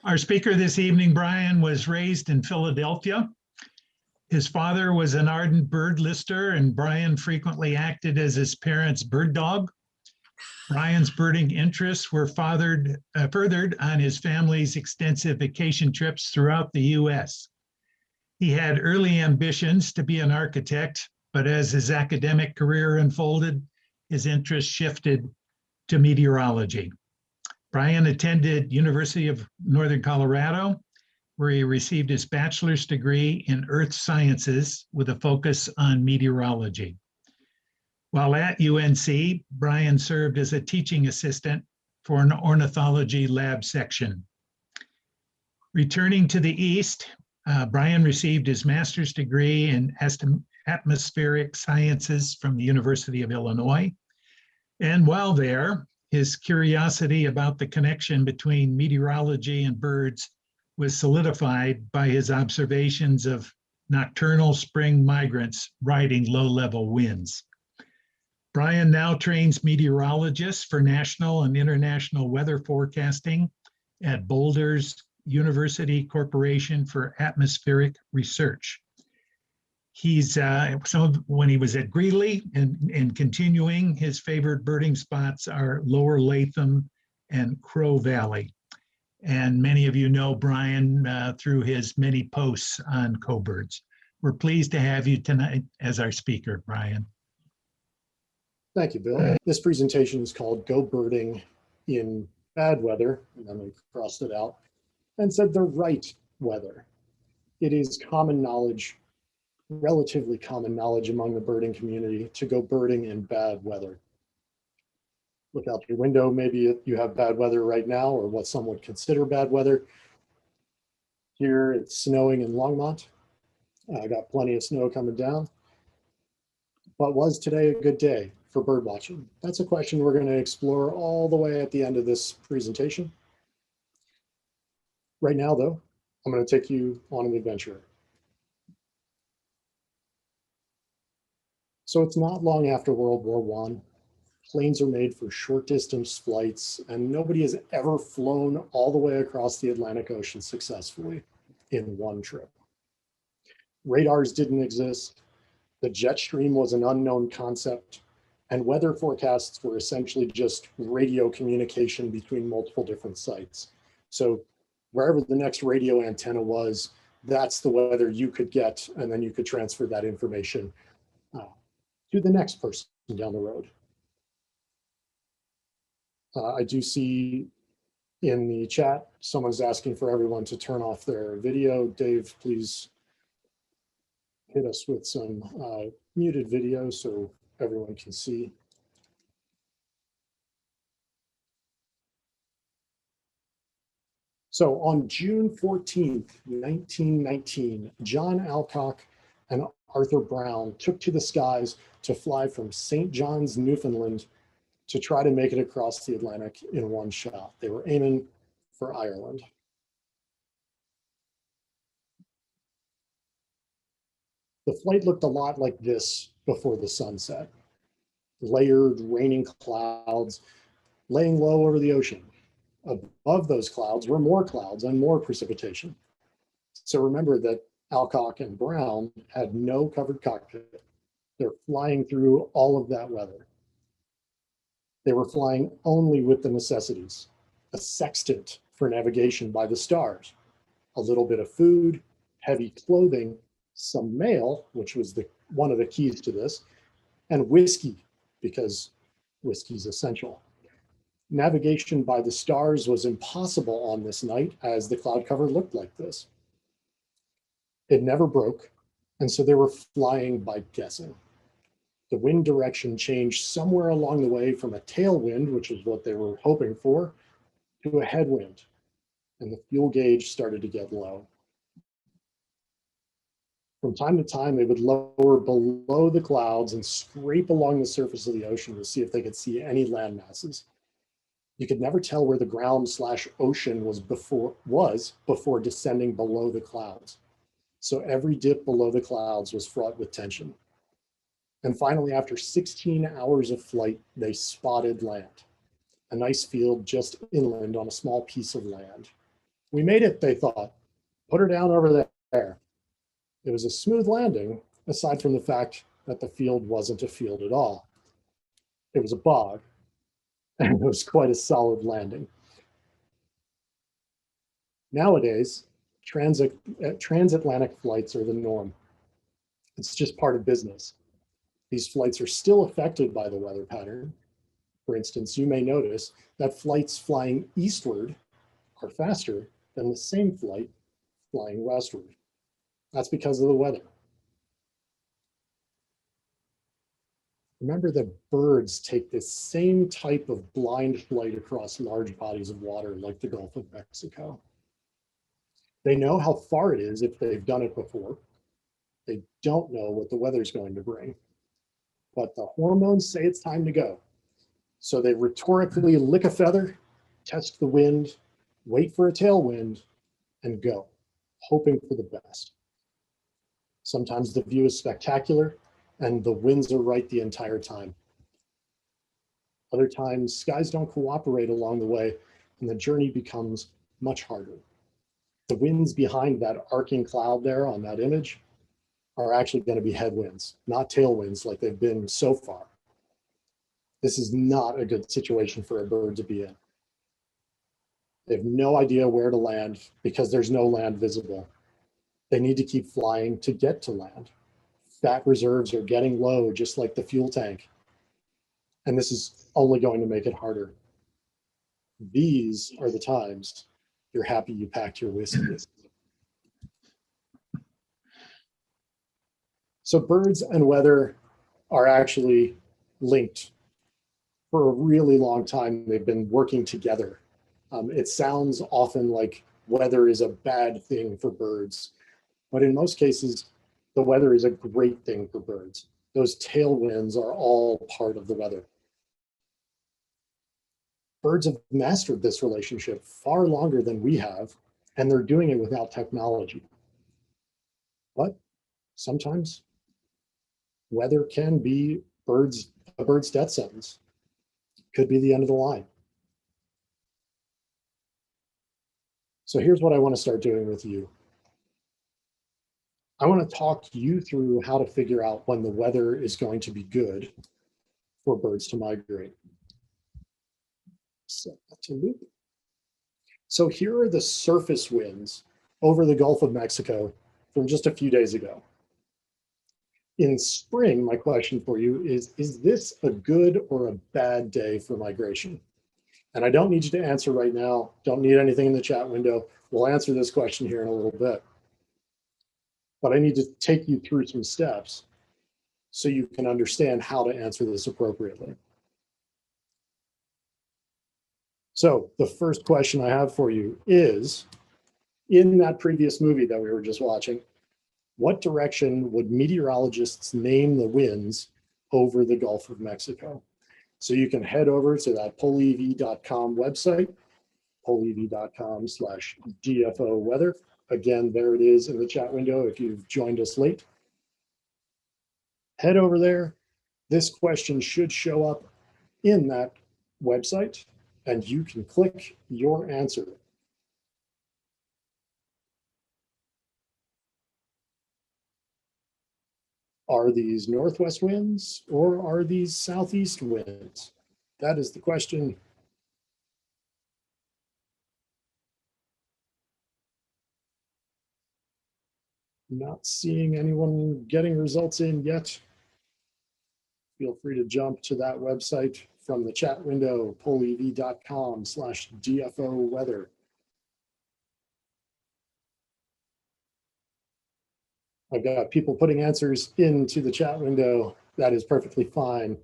Our speaker this evening, Bryan, was raised in Philadelphia. His father was an ardent bird lister, and Bryan frequently acted as his parents' bird dog. Bryan's birding interests were furthered on his family's extensive vacation trips throughout the U.S. He had early ambitions to be an architect, but as his academic career unfolded, his interest shifted to meteorology. Bryan attended University of Northern Colorado, where he received his bachelor's degree in earth sciences with a focus on meteorology. While at UNC, Bryan served as a teaching assistant for an ornithology lab section. Returning to the East, Bryan received his master's degree in atmospheric sciences from the University of Illinois. And while there, his curiosity about the connection between meteorology and birds was solidified by his observations of nocturnal spring migrants riding low-level winds. Bryan now trains meteorologists for national and international weather forecasting at Boulder's University Corporation for Atmospheric Research. When he was at Greeley and continuing, his favorite birding spots are Lower Latham and Crow Valley. And many of you know Bryan through his many posts on co-birds. We're pleased to have you tonight as our speaker, Bryan. Thank you, Bill. This presentation is called Go Birding in Bad Weather, and then we crossed it out and said the right weather. It is common knowledge, relatively common knowledge among the birding community to go birding in bad weather. Look out your window, maybe you have bad weather right now or what some would consider bad weather. Here it's snowing in Longmont. I got plenty of snow coming down. But was today a good day for bird watching? That's a question we're going to explore all the way at the end of this presentation. Right now, though, I'm going to take you on an adventure. So it's not long after World War I. Planes are made for short distance flights, and nobody has ever flown all the way across the Atlantic Ocean successfully in one trip. Radars didn't exist. The jet stream was an unknown concept, and weather forecasts were essentially just radio communication between multiple different sites. So wherever the next radio antenna was, that's the weather you could get, and then you could transfer that information to the next person down the road. I do see in the chat, someone's asking for everyone to turn off their video. Dave, please hit us with some muted video so everyone can see. So on June 14th, 1919, John Alcock and Arthur Brown took to the skies to fly from St. John's, Newfoundland, to try to make it across the Atlantic in one shot. They were aiming for Ireland. The flight looked a lot like this before the sunset. Layered, raining clouds laying low over the ocean. Above those clouds were more clouds and more precipitation. So remember that Alcock and Brown had no covered cockpit. They're flying through all of that weather. They were flying only with the necessities, a sextant for navigation by the stars, a little bit of food, heavy clothing, some mail, which was one of the keys to this, and whiskey, because whiskey's essential. Navigation by the stars was impossible on this night as the cloud cover looked like this. It never broke, and so they were flying by guessing. The wind direction changed somewhere along the way from a tailwind, which is what they were hoping for, to a headwind, and the fuel gauge started to get low. From time to time, they would lower below the clouds and scrape along the surface of the ocean to see if they could see any land masses. You could never tell where the ground/ocean was before descending below the clouds. So every dip below the clouds was fraught with tension. And finally, after 16 hours of flight, they spotted land, a nice field just inland on a small piece of land. We made it, they thought. Put her down over there. It was a smooth landing, aside from the fact that the field wasn't a field at all. It was a bog, and it was quite a solid landing. Nowadays, transatlantic flights are the norm. It's just part of business. These flights are still affected by the weather pattern. For instance, you may notice that flights flying eastward are faster than the same flight flying westward. That's because of the weather. Remember that birds take this same type of blind flight across large bodies of water like the Gulf of Mexico. They know how far it is if they've done it before. They don't know what the weather's going to bring. But the hormones say it's time to go. So they rhetorically lick a feather, test the wind, wait for a tailwind, and go, hoping for the best. Sometimes the view is spectacular and the winds are right the entire time. Other times, skies don't cooperate along the way and the journey becomes much harder. The winds behind that arcing cloud there on that image are actually going to be headwinds, not tailwinds like they've been so far. This is not a good situation for a bird to be in. They have no idea where to land because there's no land visible. They need to keep flying to get to land. Fat reserves are getting low, just like the fuel tank. And this is only going to make it harder. These are the times you're happy you packed your whiskey. So birds and weather are actually linked. For a really long time, they've been working together. It sounds often like weather is a bad thing for birds, but in most cases, the weather is a great thing for birds. Those tailwinds are all part of the weather. Birds have mastered this relationship far longer than we have, and they're doing it without technology. But sometimes weather can be a bird's death sentence. Could be the end of the line. So here's what I want to start doing with you. I want to talk you through how to figure out when the weather is going to be good for birds to migrate. Set that to loop. So here are the surface winds over the Gulf of Mexico from just a few days ago. In spring, my question for you is this a good or a bad day for migration? And I don't need you to answer right now. Don't need anything in the chat window. We'll answer this question here in a little bit. But I need to take you through some steps so you can understand how to answer this appropriately. So the first question I have for you is, in that previous movie that we were just watching, what direction would meteorologists name the winds over the Gulf of Mexico? So you can head over to that polev.com website, polev.com/DFO weather. Again, there it is in the chat window if you've joined us late. Head over there. This question should show up in that website, and you can click your answer. Are these northwest winds or are these southeast winds? That is the question. Not seeing anyone getting results in yet. Feel free to jump to that website from the chat window, polev.com/DFO weather. I've got people putting answers into the chat window. That is perfectly fine.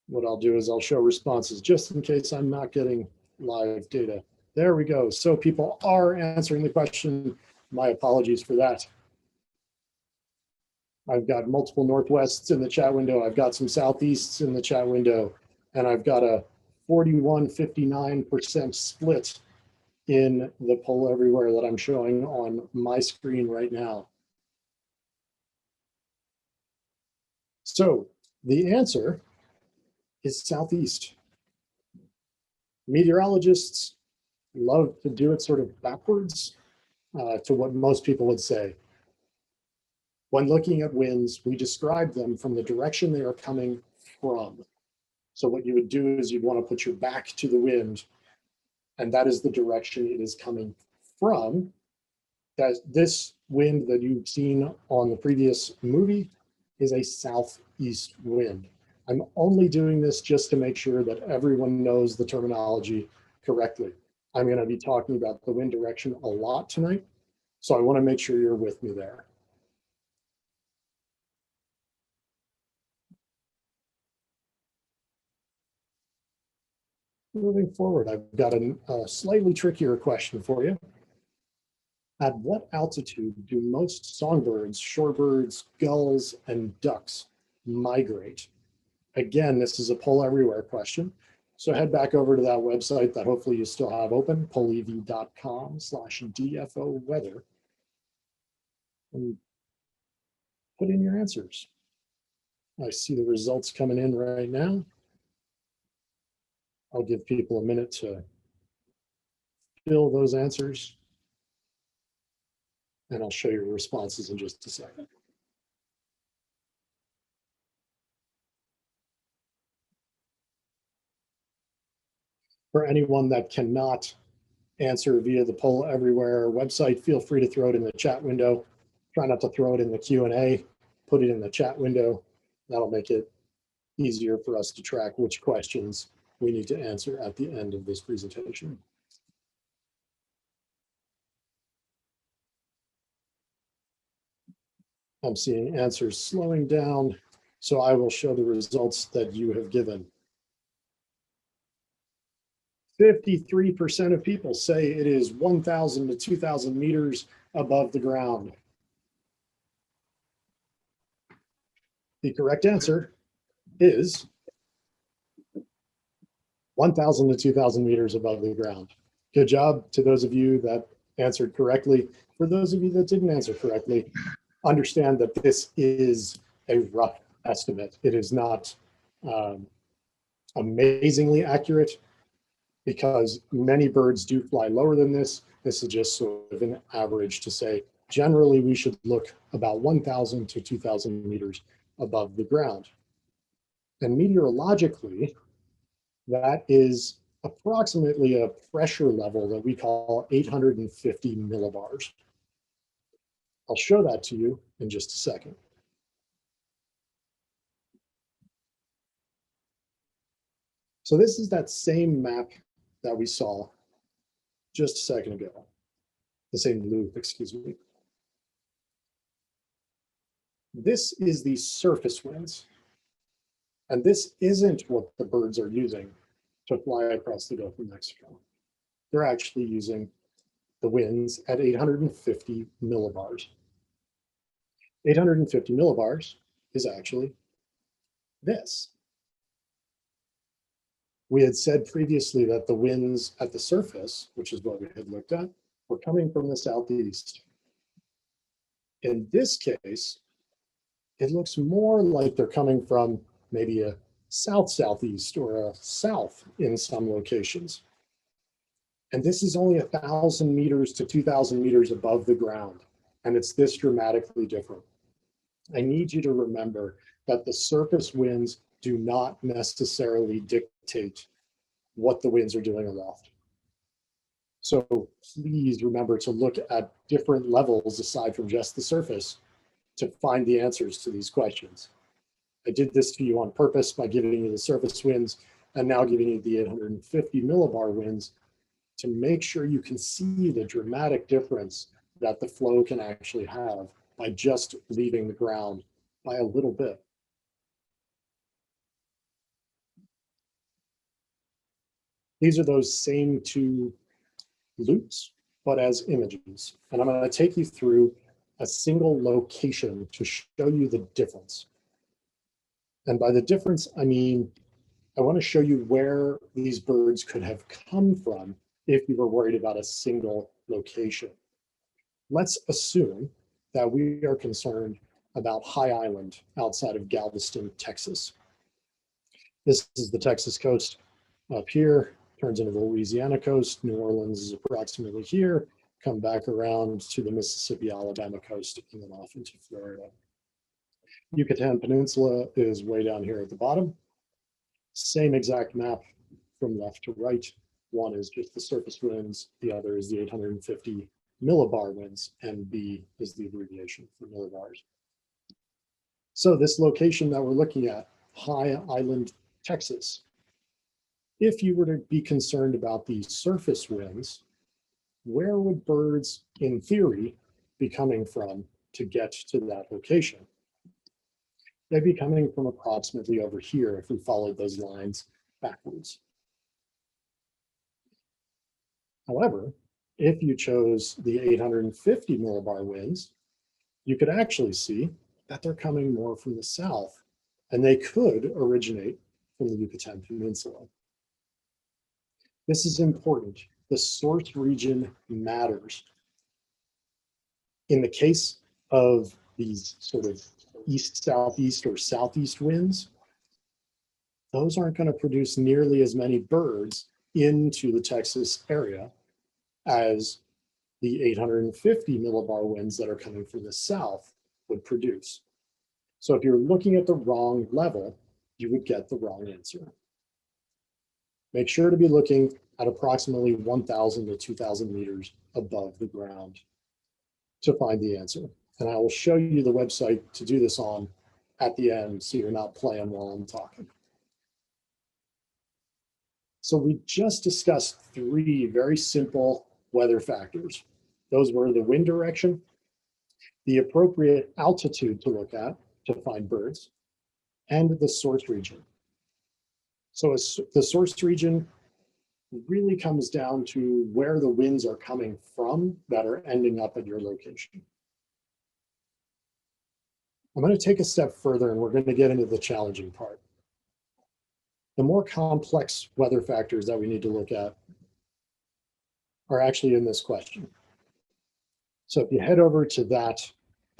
What I'll do is I'll show responses just in case I'm not getting live data. There we go. So people are answering the question. My apologies for that. I've got multiple northwests in the chat window. I've got some southeasts in the chat window, and I've got a 41-59% split in the poll everywhere that I'm showing on my screen right now. So the answer is southeast. Meteorologists love to do it sort of backwards to what most people would say. When looking at winds, we describe them from the direction they are coming from. So what you would do is you'd want to put your back to the wind, and that is the direction it is coming from. That this wind that you've seen on the previous movie is a southeast wind. I'm only doing this just to make sure that everyone knows the terminology correctly. I'm going to be talking about the wind direction a lot tonight, so I want to make sure you're with me there. Moving forward, I've got a slightly trickier question for you. At what altitude do most songbirds, shorebirds, gulls, and ducks migrate? Again, this is a poll everywhere question. So head back over to that website that hopefully you still have open, pollev.com/DFO weather, and put in your answers. I see the results coming in right now. I'll give people a minute to fill those answers, and I'll show you responses in just a second. For anyone that cannot answer via the Poll Everywhere website, feel free to throw it in the chat window. Try not to throw it in the Q&A, put it in the chat window. That'll make it easier for us to track which questions we need to answer at the end of this presentation. I'm seeing answers slowing down, so I will show the results that you have given. 53% of people say it is 1,000 to 2,000 meters above the ground. The correct answer is 1,000 to 2,000 meters above the ground. Good job to those of you that answered correctly. For those of you that didn't answer correctly, understand that this is a rough estimate. It is not amazingly accurate because many birds do fly lower than this. This is just sort of an average to say, generally we should look about 1,000 to 2,000 meters above the ground. And meteorologically, that is approximately a pressure level that we call 850 millibars. I'll show that to you in just a second. So this is that same map that we saw just a second ago, the same loop, excuse me. This is the surface winds. And this isn't what the birds are using to fly across the Gulf of Mexico. They're actually using the winds at 850 millibars. 850 millibars is actually this. We had said previously that the winds at the surface, which is what we had looked at, were coming from the southeast. In this case, it looks more like they're coming from maybe a south-southeast or a south in some locations. And this is only 1,000 meters to 2,000 meters above the ground. And it's this dramatically different. I need you to remember that the surface winds do not necessarily dictate what the winds are doing aloft. So please remember to look at different levels aside from just the surface to find the answers to these questions. I did this to you on purpose by giving you the surface winds and now giving you the 850 millibar winds to make sure you can see the dramatic difference that the flow can actually have by just leaving the ground by a little bit. These are those same two loops, but as images. And I'm going to take you through a single location to show you the difference. And by the difference, I mean, I want to show you where these birds could have come from if you were worried about a single location. Let's assume that we are concerned about High Island outside of Galveston, Texas. This is the Texas coast up here, turns into the Louisiana coast. New Orleans is approximately here. Come back around to the Mississippi, Alabama coast, and then off into Florida. Yucatan Peninsula is way down here at the bottom. Same exact map from left to right. One is just the surface winds, the other is the 850 millibar winds, and B is the abbreviation for millibars. So this location that we're looking at, High Island, Texas, if you were to be concerned about the surface winds, where would birds, in theory, be coming from to get to that location? They'd be coming from approximately over here if we followed those lines backwards. However, if you chose the 850 millibar winds, you could actually see that they're coming more from the south, and they could originate from the Yucatan Peninsula. This is important. The source region matters. In the case of these sort of east-southeast or southeast winds, those aren't going to produce nearly as many birds into the Texas area as the 850 millibar winds that are coming from the south would produce. So if you're looking at the wrong level, you would get the wrong answer. Make sure to be looking at approximately 1,000 to 2,000 meters above the ground to find the answer. And I will show you the website to do this on at the end, so you're not playing while I'm talking. So we just discussed three very simple weather factors. Those were the wind direction, the appropriate altitude to look at to find birds, and the source region. So the source region really comes down to where the winds are coming from that are ending up at your location. I'm going to take a step further and we're going to get into the challenging part. The more complex weather factors that we need to look at are actually in this question. So if you head over to that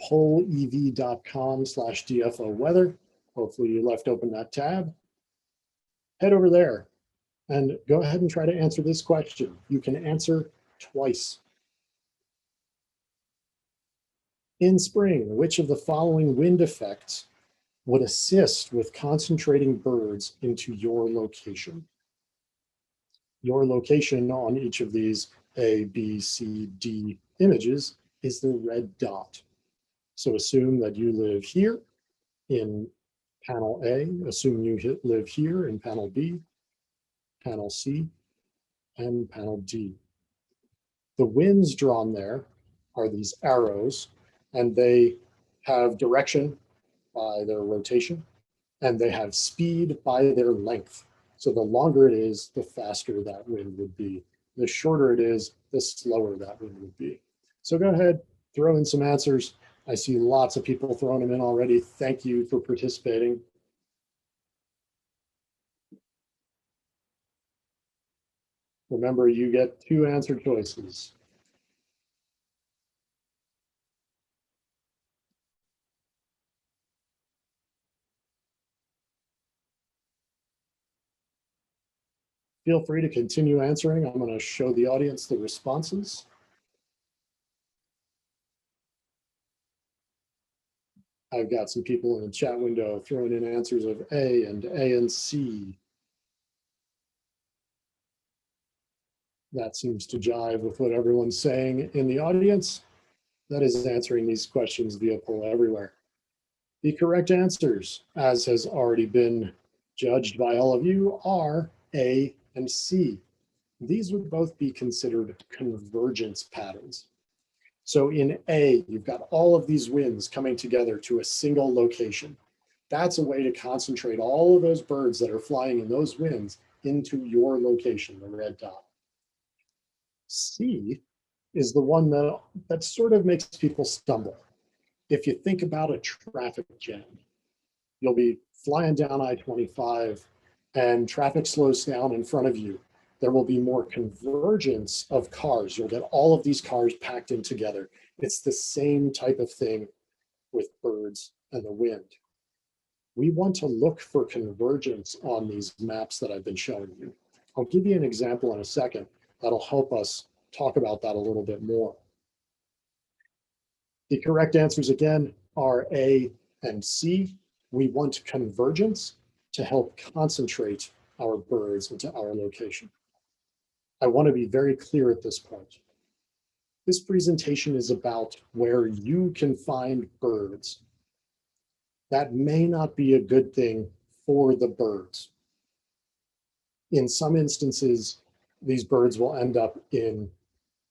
pollev.com/DFO weather, hopefully you left open that tab, head over there and go ahead and try to answer this question. You can answer twice. In spring, which of the following wind effects would assist with concentrating birds into your location? Your location on each of these A, B, C, D images is the red dot. So assume that you live here in panel A, assume you live here in panel B, panel C, and panel D. The winds drawn there are these arrows, and they have direction by their rotation, and they have speed by their length. So the longer it is, the faster that wind would be. The shorter it is, the slower that wind would be. So go ahead, throw in some answers. I see lots of people throwing them in already. Thank you for participating. Remember, you get 2 answer choices. Feel free to continue answering. I'm going to show the audience the responses. I've got some people in the chat window throwing in answers of A and C. That seems to jive with what everyone's saying in the audience. That is answering these questions via poll everywhere. The correct answers, as has already been judged by all of you, are A and C. These would both be considered convergence patterns. So in A, you've got all of these winds coming together to a single location. That's a way to concentrate all of those birds that are flying in those winds into your location, the red dot. C is the one that sort of makes people stumble. If you think about a traffic jam, you'll be flying down I-25 and traffic slows down in front of you. There will be more convergence of cars. You'll get all of these cars packed in together. It's the same type of thing with birds and the wind. We want to look for convergence on these maps that I've been showing you. I'll give you an example in a second that'll help us talk about that a little bit more. The correct answers again are A and C. We want convergence to help concentrate our birds into our location. I want to be very clear at this point. This presentation is about where you can find birds. That may not be a good thing for the birds. In some instances, these birds will end up in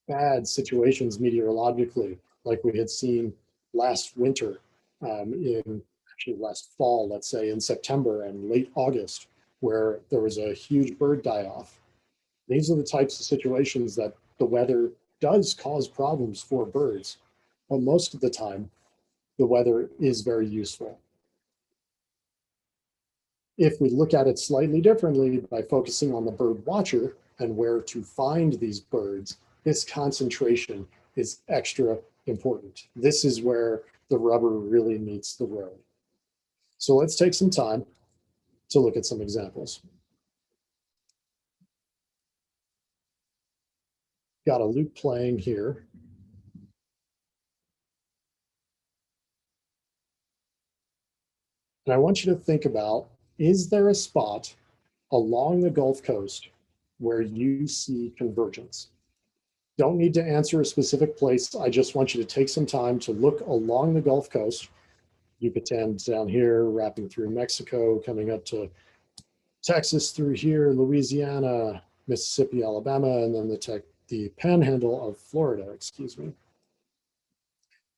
bad situations meteorologically, like we had seen last winter, actually last fall, let's say in September and late August, where there was a huge bird die-off. These are the types of situations that the weather does cause problems for birds, but most of the time, the weather is very useful. If we look at it slightly differently by focusing on the bird watcher and where to find these birds, this concentration is extra important. This is where the rubber really meets the road. So let's take some time to look at some examples. Got a loop playing here. And I want you to think about, is there a spot along the Gulf Coast where you see convergence? Don't need to answer a specific place. I just want you to take some time to look along the Gulf Coast. Yucatan's down here, wrapping through Mexico, coming up to Texas through here, Louisiana, Mississippi, Alabama, and then the panhandle of Florida, excuse me.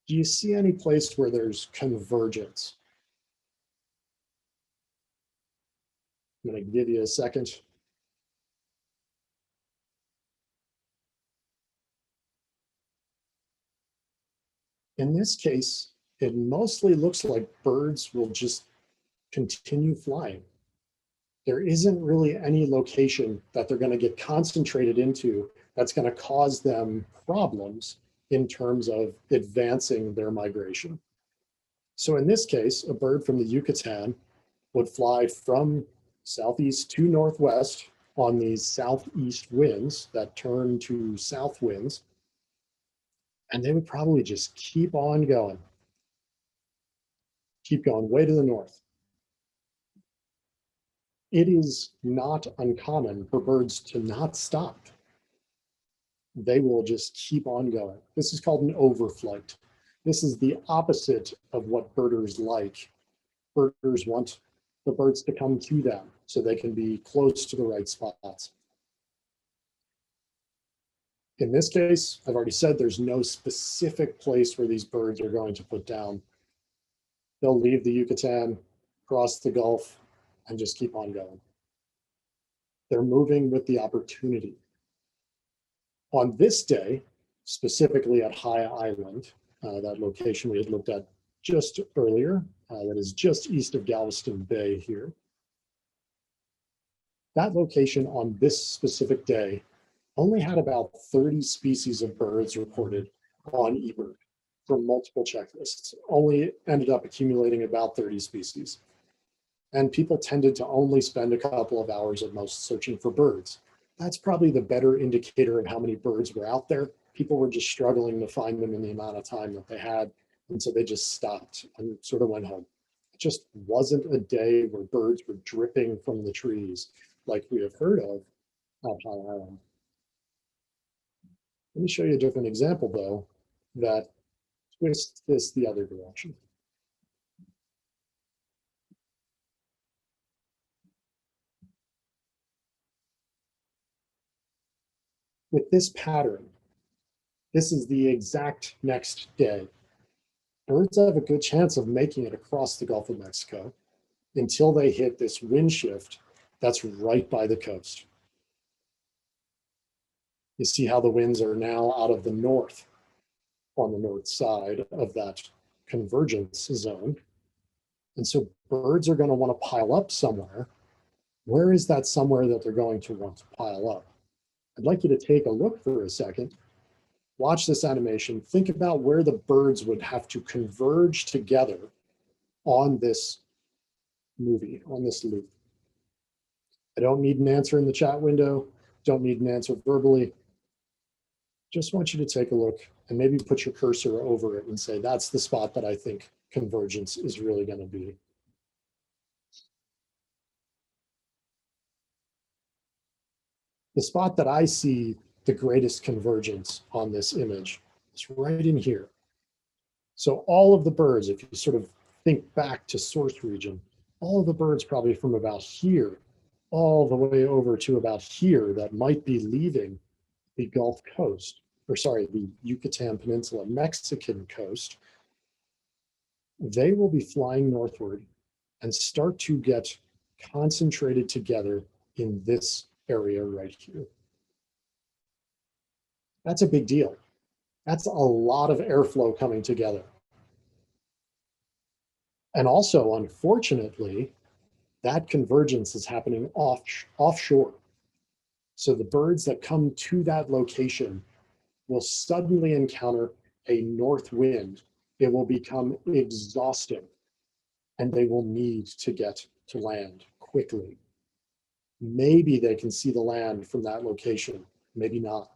Do you see any place where there's convergence? I'm going to give you a second. In this case, it mostly looks like birds will just continue flying. There isn't really any location that they're going to get concentrated into that's going to cause them problems in terms of advancing their migration. So in this case, a bird from the Yucatan would fly from southeast to northwest on these southeast winds that turn to south winds, and they would probably just keep on going. Keep going way to the north. It is not uncommon for birds to not stop. They will just keep on going. This is called an overflight. This is the opposite of what birders like. Birders want the birds to come to them so they can be close to the right spots. In this case, I've already said there's no specific place where these birds are going to put down. They'll leave the Yucatan, cross the Gulf, and just keep on going. They're moving with the opportunity. On this day, specifically at High Island, that location we had looked at just earlier, that is just east of Galveston Bay here. That location on this specific day only had about 30 species of birds reported on eBird from multiple checklists, only ended up accumulating about 30 species. And people tended to only spend a couple of hours at most searching for birds. That's probably the better indicator of how many birds were out there. People were just struggling to find them in the amount of time that they had. And so they just stopped and sort of went home. It just wasn't a day where birds were dripping from the trees like we have heard of on High Island. Let me show you a different example, though, that twists this the other direction. With this pattern, this is the exact next day. Birds have a good chance of making it across the Gulf of Mexico until they hit this wind shift that's right by the coast. You see how the winds are now out of the north on the north side of that convergence zone. And so birds are going to want to pile up somewhere. Where is that somewhere that they're going to want to pile up? I'd like you to take a look for a second. Watch this animation. Think about where the birds would have to converge together on this movie, on this loop. I don't need an answer in the chat window. Don't need an answer verbally. Just want you to take a look and maybe put your cursor over it and say, that's the spot that I think convergence is really going to be. The spot that I see the greatest convergence on this image is right in here. So all of the birds, if you sort of think back to source region, all of the birds probably from about here all the way over to about here that might be leaving the Gulf Coast, or sorry, the Yucatan Peninsula, Mexican coast, they will be flying northward and start to get concentrated together in this area right here. That's a big deal. That's a lot of airflow coming together. And also, unfortunately, that convergence is happening offshore. So the birds that come to that location will suddenly encounter a north wind. It will become exhausting and they will need to get to land quickly. Maybe they can see the land from that location, maybe not.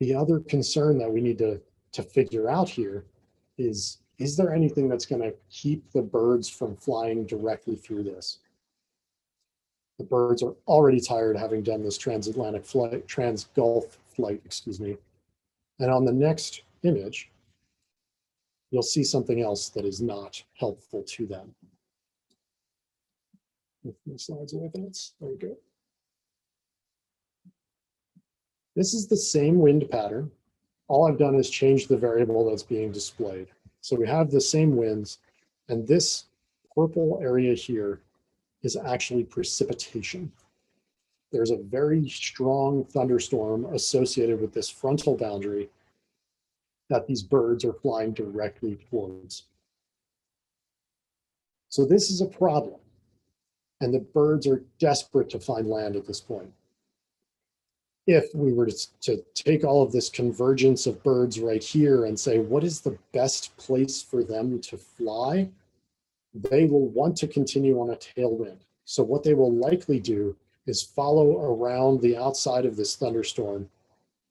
The other concern that we need to figure out here is there anything that's going to keep the birds from flying directly through this? The birds are already tired having done this transatlantic flight, trans-Gulf flight, excuse me. And on the next image, you'll see something else that is not helpful to them. The slides away from us. There we go. This is the same wind pattern. All I've done is change the variable that's being displayed. So we have the same winds, and this purple area here is actually precipitation. There's a very strong thunderstorm associated with this frontal boundary that these birds are flying directly towards. So this is a problem, and the birds are desperate to find land at this point. If we were to take all of this convergence of birds right here and say, what is the best place for them to fly? They will want to continue on a tailwind. So what they will likely do is follow around the outside of this thunderstorm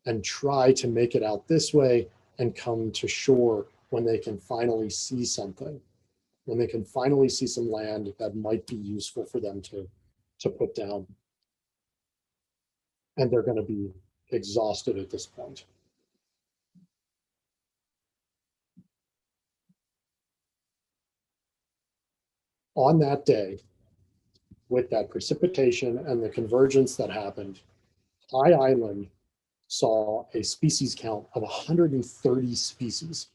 and try to make it out this way and come to shore when they can finally see something, when they can finally see some land that might be useful for them to put down. And they're going to be exhausted at this point. On that day, with that precipitation and the convergence that happened, High Island saw a species count of 130 species.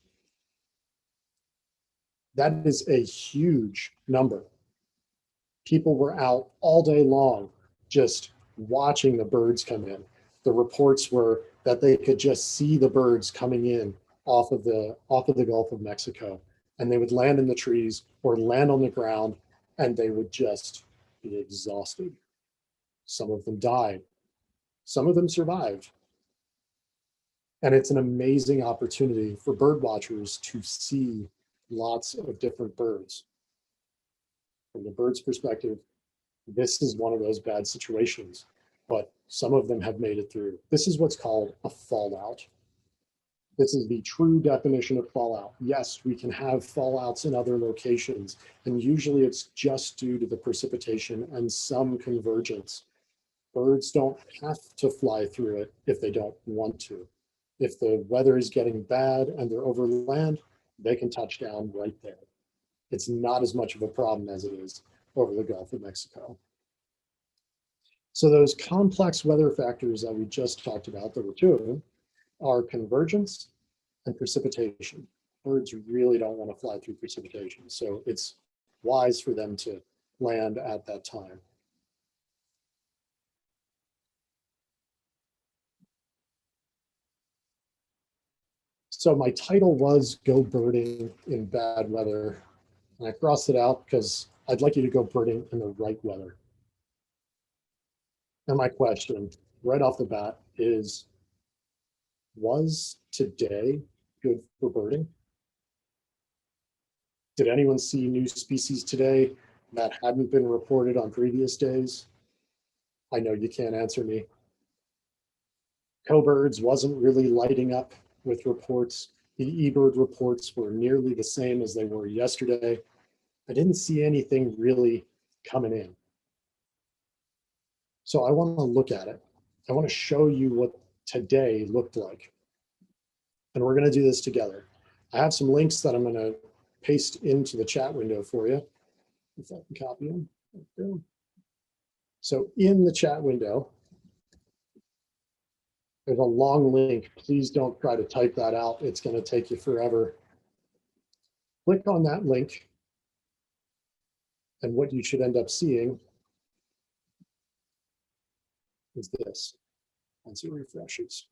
That is a huge number. People were out all day long just watching the birds come in. The reports were that they could just see the birds coming in off of the Gulf of Mexico, and they would land in the trees or land on the ground, and they would just be exhausted. Some of them died. Some of them survived. And it's an amazing opportunity for bird watchers to see lots of different birds. From the bird's perspective, this is one of those bad situations, but some of them have made it through. This is what's called a fallout. This is the true definition of fallout. Yes, we can have fallouts in other locations, and usually it's just due to the precipitation and some convergence. Birds don't have to fly through it if they don't want to. If the weather is getting bad and they're over land, they can touch down right there. It's not as much of a problem as it is over the Gulf of Mexico. So those complex weather factors that we just talked about, there were two of them, are convergence and precipitation. Birds really don't want to fly through precipitation, so it's wise for them to land at that time. So my title was Go Birding in Bad Weather, and I crossed it out because I'd like you to go birding in the right weather. And my question right off the bat is, was today good for birding? Did anyone see new species today? that hadn't been reported on previous days? I know you can't answer me. Cobirds wasn't really lighting up with reports. The eBird reports were nearly the same as they were yesterday. I didn't see anything really coming in. So I want to look at it. I want to show you what today looked like. And we're going to do this together. I have some links that I'm going to paste into the chat window for you. If I can copy them. So in the chat window, there's a long link. Please don't try to type that out. It's going to take you forever. Click on that link. And what you should end up seeing is this once it refreshes.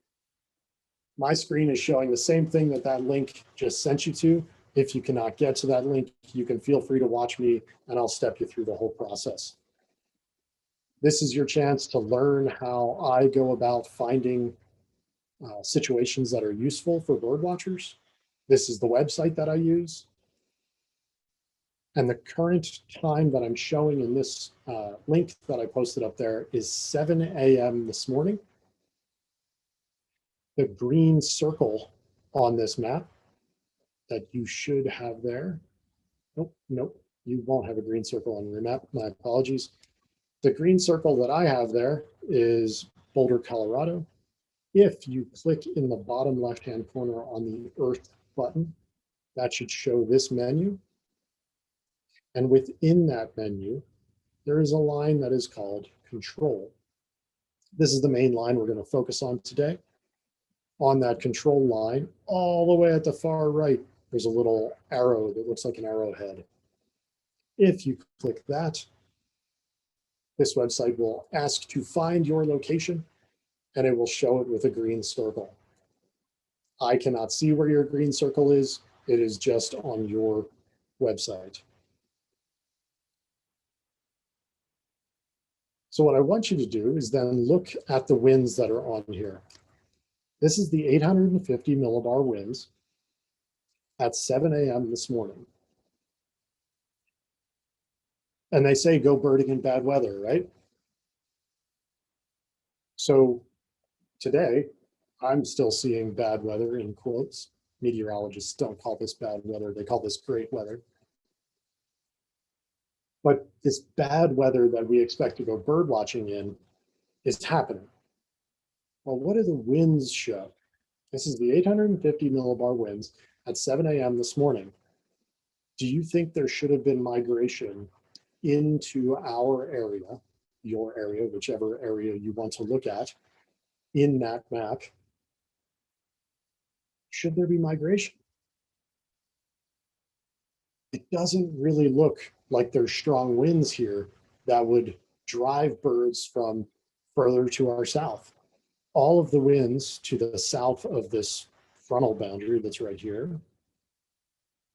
My screen is showing the same thing that that link just sent you to. If you cannot get to that link, you can feel free to watch me and I'll step you through the whole process. This is your chance to learn how I go about finding situations that are useful for bird watchers. This is the website that I use. And the current time that I'm showing in this link that I posted up there is 7 a.m. this morning. The green circle on this map that you should have there. Nope, you won't have a green circle on your map. My apologies. The green circle that I have there is Boulder, Colorado. If you click in the bottom left-hand corner on the Earth button, that should show this menu. And within that menu, there is a line that is called Control. This is the main line we're going to focus on today. On that control line, all the way at the far right, there's a little arrow that looks like an arrowhead. If you click that, this website will ask to find your location, and it will show it with a green circle. I cannot see where your green circle is. It is just on your website. So what I want you to do is then look at the winds that are on here. This is the 850 millibar winds at 7 a.m. this morning. And they say go birding in bad weather, right? So today, I'm still seeing bad weather in quotes. Meteorologists don't call this bad weather, they call this great weather. But this bad weather that we expect to go bird watching in is happening. Well, what do the winds show? This is the 850 millibar winds at 7 a.m. this morning. Do you think there should have been migration into our area, your area, whichever area you want to look at in that map? Should there be migration? It doesn't really look like there's strong winds here that would drive birds from further to our south. All of the winds to the south of this frontal boundary that's right here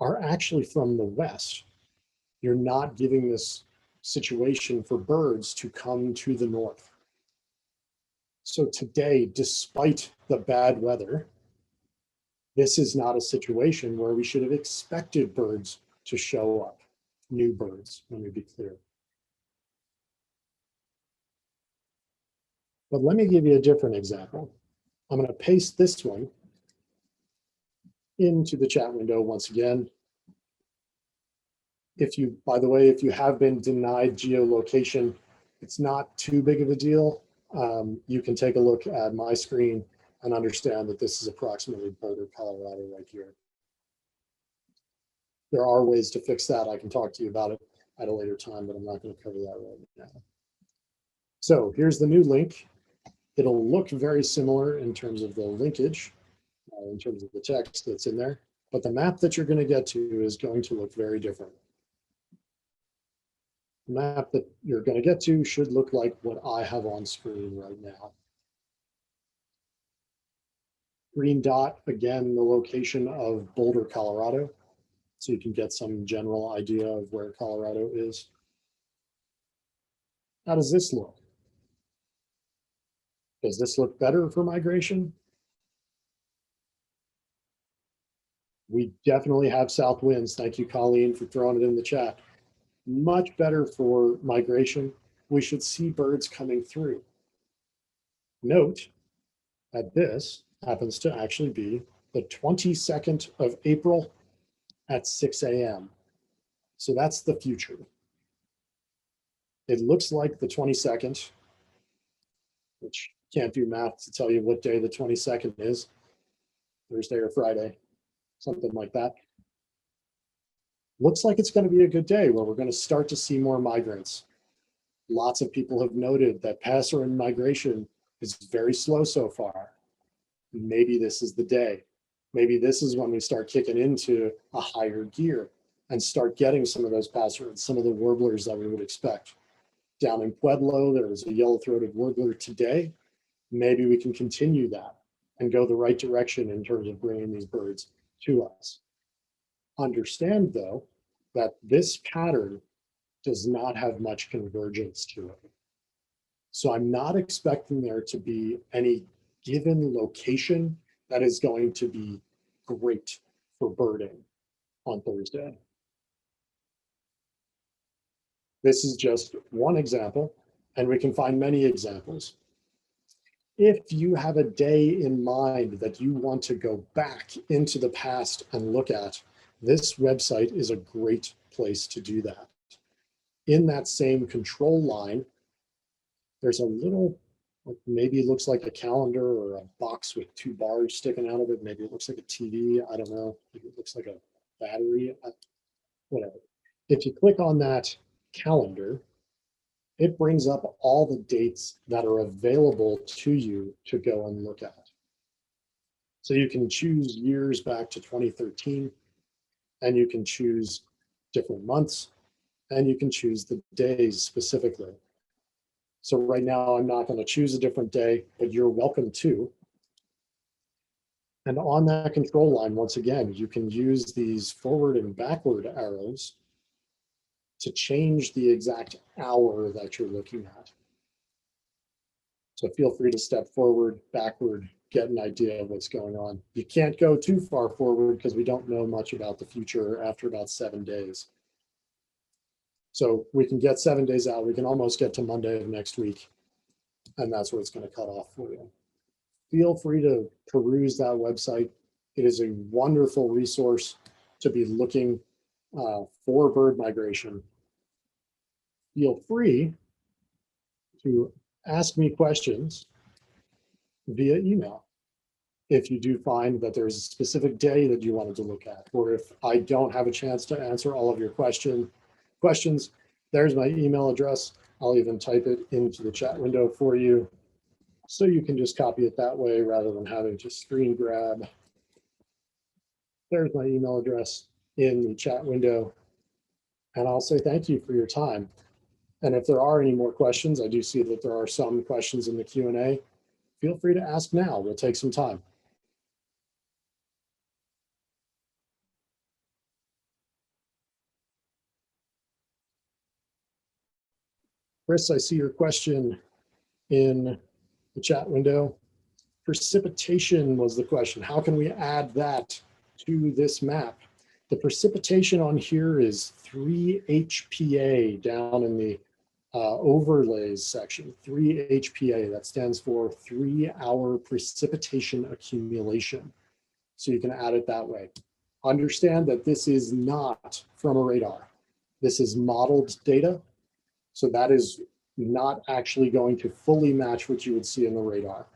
are actually from the west. You're not giving this situation for birds to come to the north. So today, despite the bad weather, this is not a situation where we should have expected birds to show up, new birds, let me be clear. But let me give you a different example. I'm going to paste this one into the chat window once again. If you, by the way, if you have been denied geolocation, it's not too big of a deal. You can take a look at my screen and understand that this is approximately Boulder, Colorado right here. There are ways to fix that. I can talk to you about it at a later time, but I'm not going to cover that right now. So here's the new link. It'll look very similar in terms of the linkage, in terms of the text that's in there, but the map that you're going to get to is going to look very different. The map that you're going to get to should look like what I have on screen right now. Green dot, again, the location of Boulder, Colorado, so you can get some general idea of where Colorado is. How does this look? Does this look better for migration? We definitely have south winds. Thank you, Colleen, for throwing it in the chat. much better for migration. We should see birds coming through. Note that this happens to actually be the 22nd of April at 6 a.m. So that's the future. It looks like the 22nd, which can't do math to tell you what day the 22nd is, Thursday or Friday, something like that. Looks like it's going to be a good day where we're going to start to see more migrants. Lots of people have noted that passerine migration is very slow so far. Maybe this is the day. Maybe this is when we start kicking into a higher gear and start getting some of those passerines, some of the warblers that we would expect. Down in Pueblo, there was a yellow-throated warbler today. Maybe we can continue that and go the right direction in terms of bringing these birds to us. Understand, though, that this pattern does not have much convergence to it. So I'm not expecting there to be any given location that is going to be great for birding on Thursday. This is just one example, and we can find many examples. If you have a day in mind that you want to go back into the past and look at, this website is a great place to do that. In that same control line, there's a little, maybe it looks like a calendar or a box with two bars sticking out of it. Maybe it looks like a TV. I don't know. Maybe it looks like a battery, whatever. If you click on that calendar, it brings up all the dates that are available to you to go and look at. So you can choose years back to 2013, and you can choose different months, and you can choose the days specifically. So right now, I'm not going to choose a different day, but you're welcome to. And on that control line, once again, you can use these forward and backward arrows to change the exact hour that you're looking at. So feel free to step forward, backward, get an idea of what's going on. You can't go too far forward because we don't know much about the future after about 7 days. So we can get 7 days out. We can almost get to Monday of next week, and that's where it's going to cut off for you. Feel free to peruse that website. It is a wonderful resource to be looking for bird migration. Feel free to ask me questions via email if you do find that there's a specific day that you wanted to look at, or if I don't have a chance to answer all of your questions, there's my email address. I'll even type it into the chat window for you, so you can just copy it that way rather than having to screen grab. There's my email address in the chat window. And I'll say thank you for your time. And if there are any more questions, I do see that there are some questions in the Q&A. Feel free to ask now. We'll take some time. Chris, I see your question in the chat window. Precipitation was the question. How can we add that to this map? The precipitation on here is 3 HPA down in the overlays section. 3 HPA, that stands for 3-hour precipitation accumulation. So you can add it that way. Understand that this is not from a radar. This is modeled data. So that is not actually going to fully match what you would see in the radar.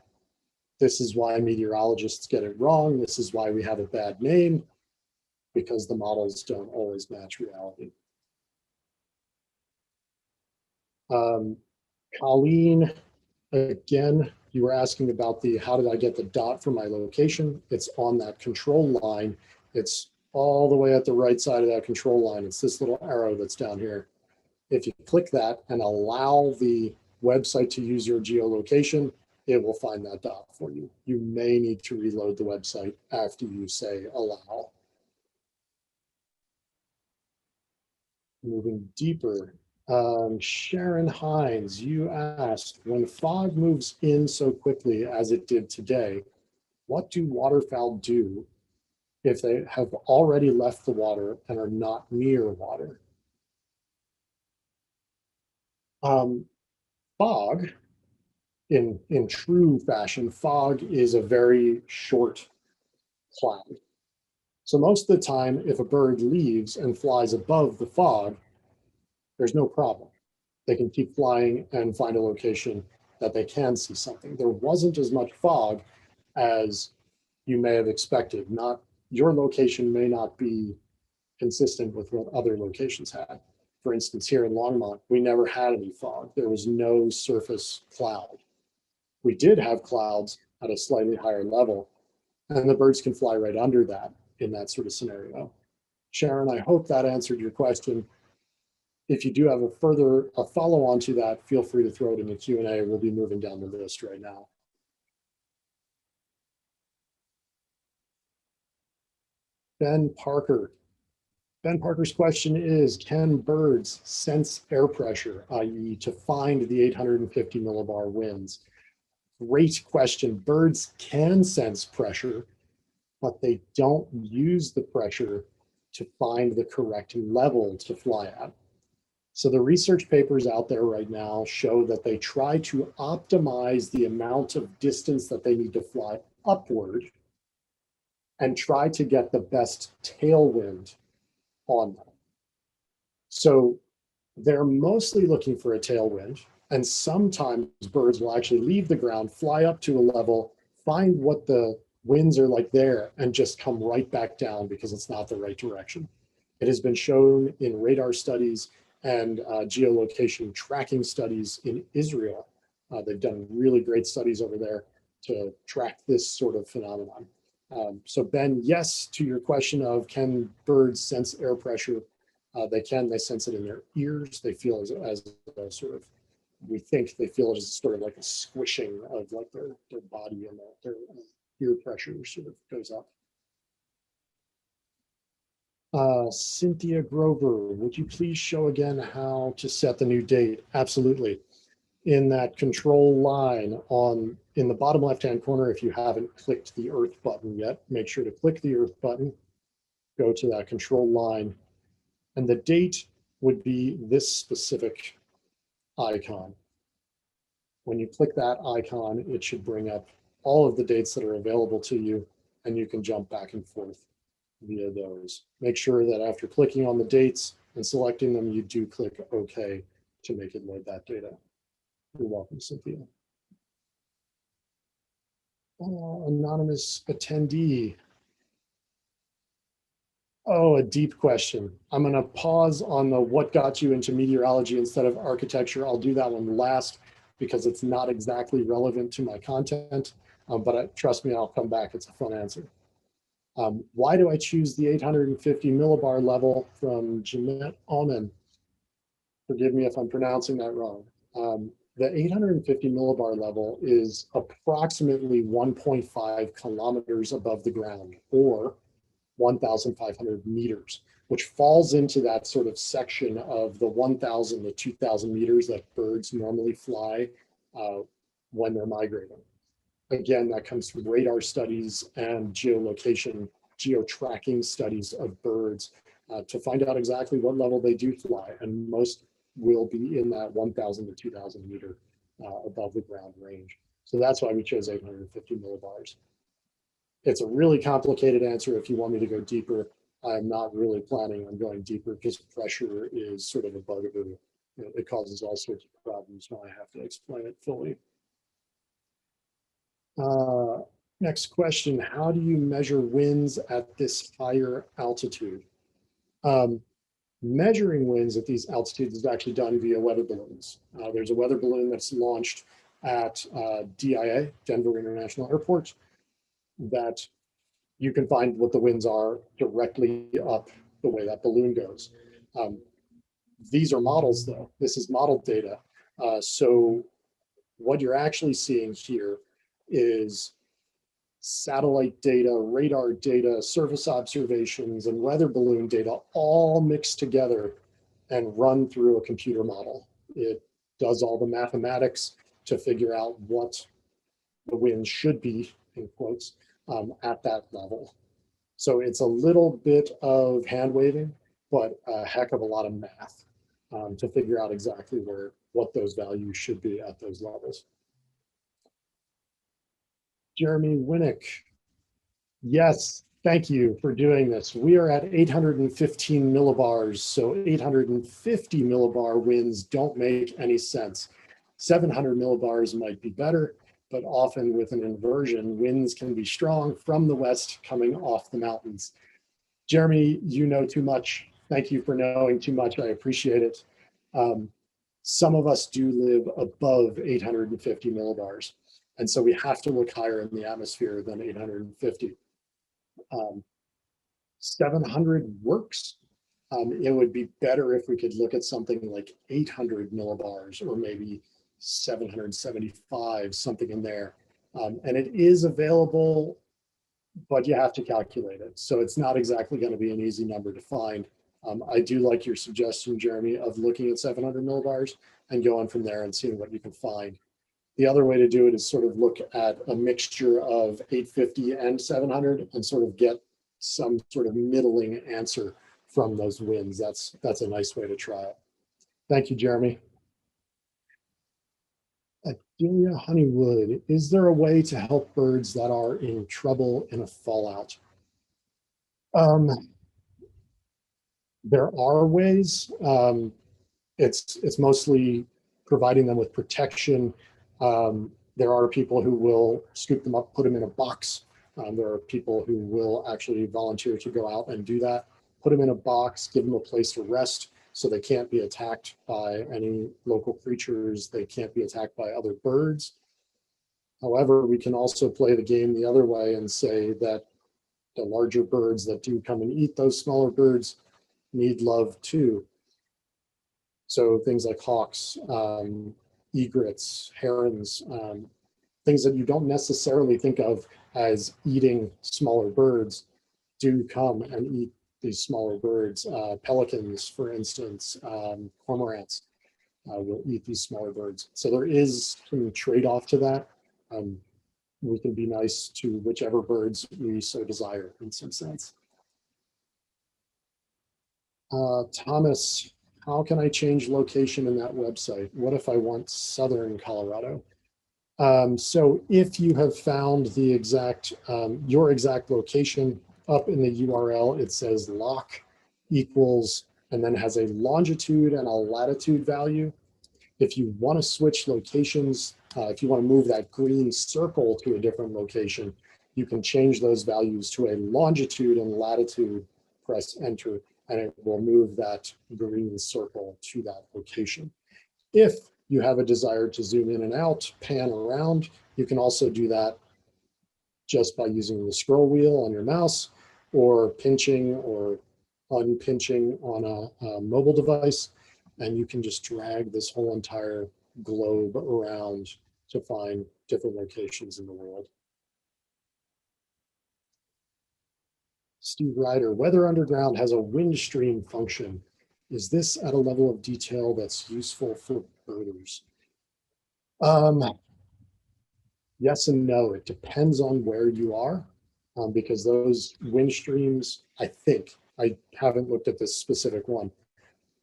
This is why meteorologists get it wrong. This is why we have a bad name, because the models don't always match reality. Colleen, again, you were asking about the, how did I get the dot for my location? It's on that control line. It's all the way at the right side of that control line. It's this little arrow that's down here. If you click that and allow the website to use your geolocation, it will find that dot for you. You may need to reload the website after you say allow. Moving deeper, Sharon Hines, you asked, when fog moves in so quickly as it did today, what do waterfowl do if they have already left the water and are not near water? Um, fog, in true fashion, fog is a very short cloud. So most of the time, if a bird leaves and flies above the fog, there's no problem. They can keep flying and find a location that they can see something. There wasn't as much fog as you may have expected. Not your location may not be consistent with what other locations had. For instance, here in Longmont, we never had any fog. There was no surface cloud. We did have clouds at a slightly higher level, and the birds can fly right under that in that sort of scenario. Sharon, I hope that answered your question. If you do have a follow on to that, feel free to throw it in the Q&A. We'll be moving down the list right now. Ben Parker. Ben Parker's question is, can birds sense air pressure, i.e. to find the 850 millibar winds? Great question. Birds can sense pressure, but they don't use the pressure to find the correct level to fly at. So the research papers out there right now show that they try to optimize the amount of distance that they need to fly upward and try to get the best tailwind on them. So they're mostly looking for a tailwind, and sometimes birds will actually leave the ground, fly up to a level, find what the winds are like there, and just come right back down because it's not the right direction. It has been shown in radar studies and geolocation tracking studies in Israel. They've done really great studies over there to track this sort of phenomenon. So Ben, yes, to your question of can birds sense air pressure? They can. They sense it in their ears. They feel as a sort of, we think they feel it as sort of like a squishing of like their body, and their ear pressure sort of goes up. Cynthia Grover, would you please show again how to set the new date? Absolutely. In that control line in the bottom left-hand corner, if you haven't clicked the Earth button yet, make sure to click the Earth button, go to that control line, and the date would be this specific icon. When you click that icon, it should bring up all of the dates that are available to you, and you can jump back and forth via those. Make sure that after clicking on the dates and selecting them, you do click OK to make it load that data. You're welcome, Cynthia. Anonymous attendee. Oh, a deep question. I'm going to pause on the what got you into meteorology instead of architecture. I'll do that one last because it's not exactly relevant to my content, but trust me, I'll come back. It's a fun answer. Why do I choose the 850 millibar level from Jeanette Alman? Forgive me if I'm pronouncing that wrong. The 850 millibar level is approximately 1.5 kilometers above the ground, or 1,500 meters, which falls into that sort of section of the 1,000 to 2,000 meters that birds normally fly when they're migrating. Again, that comes from radar studies and geolocation, geo-tracking studies of birds to find out exactly what level they do fly. And most will be in that 1,000 to 2,000 meter above the ground range. So that's why we chose 850 millibars. It's a really complicated answer. If you want me to go deeper, I'm not really planning on going deeper because pressure is sort of a bugaboo. It causes all sorts of problems when I have to explain it fully. Next question, how do you measure winds at this higher altitude? Measuring winds at these altitudes is actually done via weather balloons. There's a weather balloon that's launched at DIA, Denver International Airport, that you can find what the winds are directly up the way that balloon goes. These are models though, this is modeled data. So what you're actually seeing here is satellite data, radar data, surface observations, and weather balloon data all mixed together and run through a computer model. It does all the mathematics to figure out what the wind should be, in quotes, at that level. So it's a little bit of hand waving, but a heck of a lot of math to figure out exactly where what those values should be at those levels. Jeremy Winnick. Yes, thank you for doing this. We are at 815 millibars, so 850 millibar winds don't make any sense. 700 millibars might be better, but often with an inversion, winds can be strong from the west coming off the mountains. Jeremy, you know too much. Thank you for knowing too much. I appreciate it. Some of us do live above 850 millibars, and so we have to look higher in the atmosphere than 850. 700 works. It would be better if we could look at something like 800 millibars or maybe 775, something in there. And it is available, but you have to calculate it. So it's not exactly going to be an easy number to find. I do like your suggestion, Jeremy, of looking at 700 millibars and going from there and seeing what you can find. The other way to do it is sort of look at a mixture of 850 and 700 and sort of get some sort of middling answer from those winds. That's a nice way to try it. Thank you, Jeremy. Adelia Honeywood, is there a way to help birds that are in trouble in a fallout? There are ways. It's mostly providing them with protection. There are people who will scoop them up, put them in a box. There are people who will actually volunteer to go out and do that. Put them in a box, give them a place to rest so they can't be attacked by any local creatures. They can't be attacked by other birds. However, we can also play the game the other way and say that the larger birds that do come and eat those smaller birds need love too. So things like hawks, egrets, herons, things that you don't necessarily think of as eating smaller birds do come and eat these smaller birds. Pelicans, for instance, cormorants will eat these smaller birds. So there is some trade-off to that. We can be nice to whichever birds we so desire in some sense. Thomas, how can I change location in that website? What if I want Southern Colorado? So if you have found the exact, your exact location up in the URL, it says lock equals, and then has a longitude and a latitude value. If you want to switch locations, if you want to move that green circle to a different location, you can change those values to a longitude and latitude, press enter, and it will move that green circle to that location. If you have a desire to zoom in and out, pan around, you can also do that just by using the scroll wheel on your mouse or pinching or unpinching on a mobile device. And you can just drag this whole entire globe around to find different locations in the world. Steve Ryder, Weather Underground has a wind stream function. Is this at a level of detail that's useful for birders? Yes and no. It depends on where you are, because those wind streams, I think, I haven't looked at this specific one.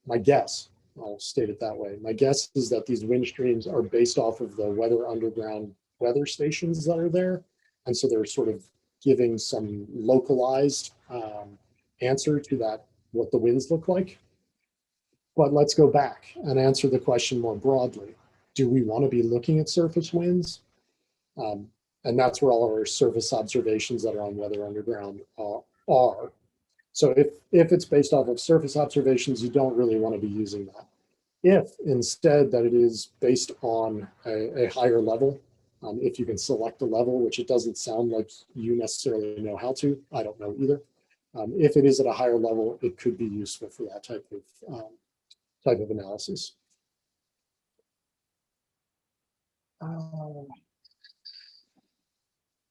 My guess, I'll state it that way. My guess is that these wind streams are based off of the Weather Underground weather stations that are there. And so they're sort of giving some localized answer to that, what the winds look like. But let's go back and answer the question more broadly. Do we want to be looking at surface winds? And that's where all our surface observations that are on Weather Underground are. So if it's based off of surface observations, you don't really want to be using that. If instead that it is based on a higher level, if you can select a level, which it doesn't sound like you necessarily know how to, I don't know either. If it is at a higher level, it could be useful for that type of analysis.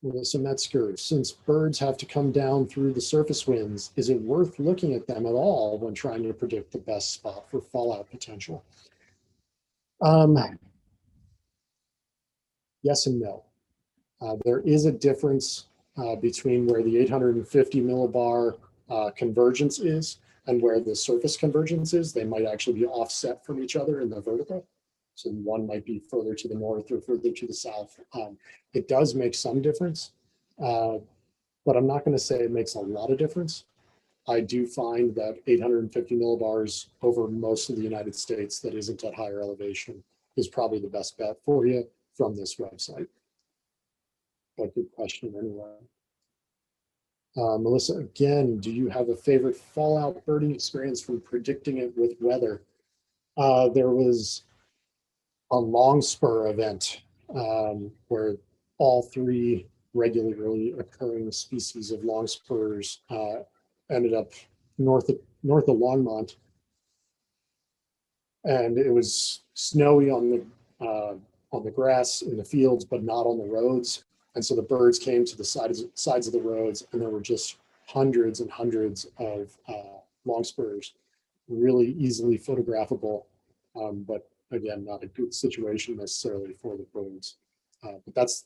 Melissa Metzger, since birds have to come down through the surface winds, is it worth looking at them at all when trying to predict the best spot for fallout potential? Yes and no. There is a difference between where the 850 millibar convergence is and where the surface convergence is. They might actually be offset from each other in the vertical. So one might be further to the north or further to the south. It does make some difference, but I'm not going to say it makes a lot of difference. I do find that 850 millibars over most of the United States that isn't at higher elevation is probably the best bet for you from this website. But good question anyway. Melissa, again, do you have a favorite fallout birding experience from predicting it with weather? There was a long spur event where all three regularly occurring species of long spurs ended up north of Longmont, and it was snowy on the grass in the fields, but not on the roads. And so the birds came to the sides of the roads, and there were just hundreds and hundreds of long spurs, really easily photographable, but again, not a good situation necessarily for the birds. But that's,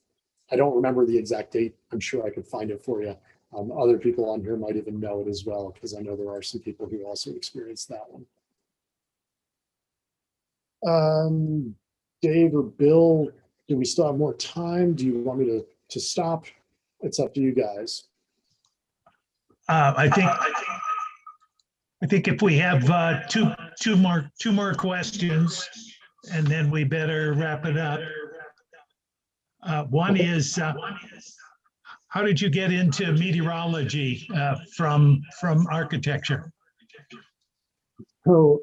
I don't remember the exact date. I'm sure I could find it for you. Other people on here might even know it as well, because I know there are some people who also experienced that one. Dave or Bill, do we still have more time? Do you want me to stop? It's up to you guys. I think if we have two more questions, and then we better wrap it up. One is, how did you get into meteorology from architecture? So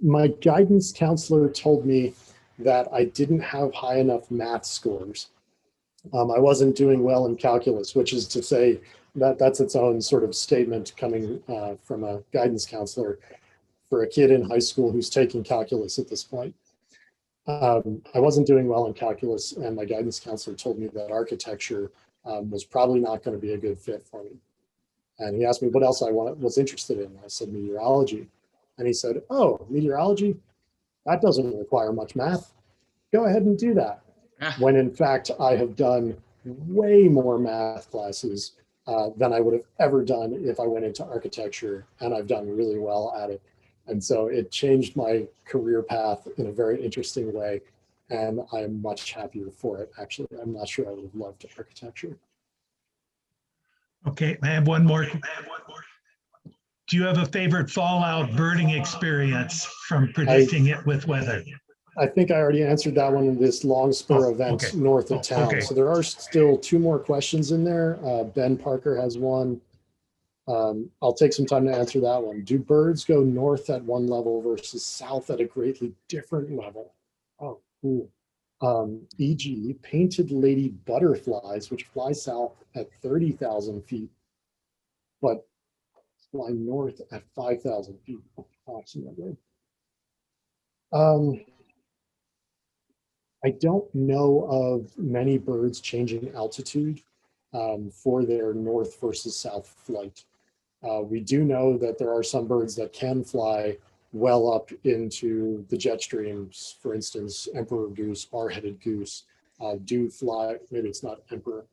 my guidance counselor told me that I didn't have high enough math scores. I wasn't doing well in calculus, which is to say that that's its own sort of statement coming from a guidance counselor for a kid in high school who's taking calculus at this point. I wasn't doing well in calculus, and my guidance counselor told me that architecture was probably not going to be a good fit for me. And he asked me what else I was interested in. I said meteorology. And he said, oh, meteorology? That doesn't require much math. Go ahead and do that. When in fact, I have done way more math classes than I would have ever done if I went into architecture, and I've done really well at it. And so it changed my career path in a very interesting way, and I'm much happier for it, actually. I'm not sure I would have loved architecture. Okay, I have one more. Do you have a favorite fallout birding experience from predicting it with weather? I think I already answered that one in this long spur event north of town. Okay. So there are still two more questions in there. Ben Parker has one. I'll take some time to answer that one. Do birds go north at one level versus south at a greatly different level? Oh, cool. E.g., painted lady butterflies, which fly south at 30,000 feet, but fly north at 5,000 feet approximately. I don't know of many birds changing altitude for their north versus south flight. We do know that there are some birds that can fly well up into the jet streams. For instance, emperor goose, bar-headed goose do fly, maybe it's not emperor,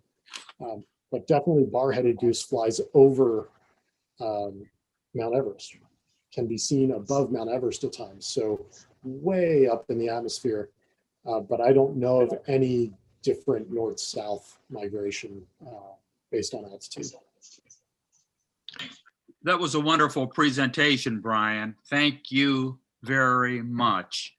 but definitely bar-headed goose flies over Mount Everest, can be seen above Mount Everest at times. So way up in the atmosphere. But I don't know of any different north-south migration based on altitude. That was a wonderful presentation, Bryan. Thank you very much.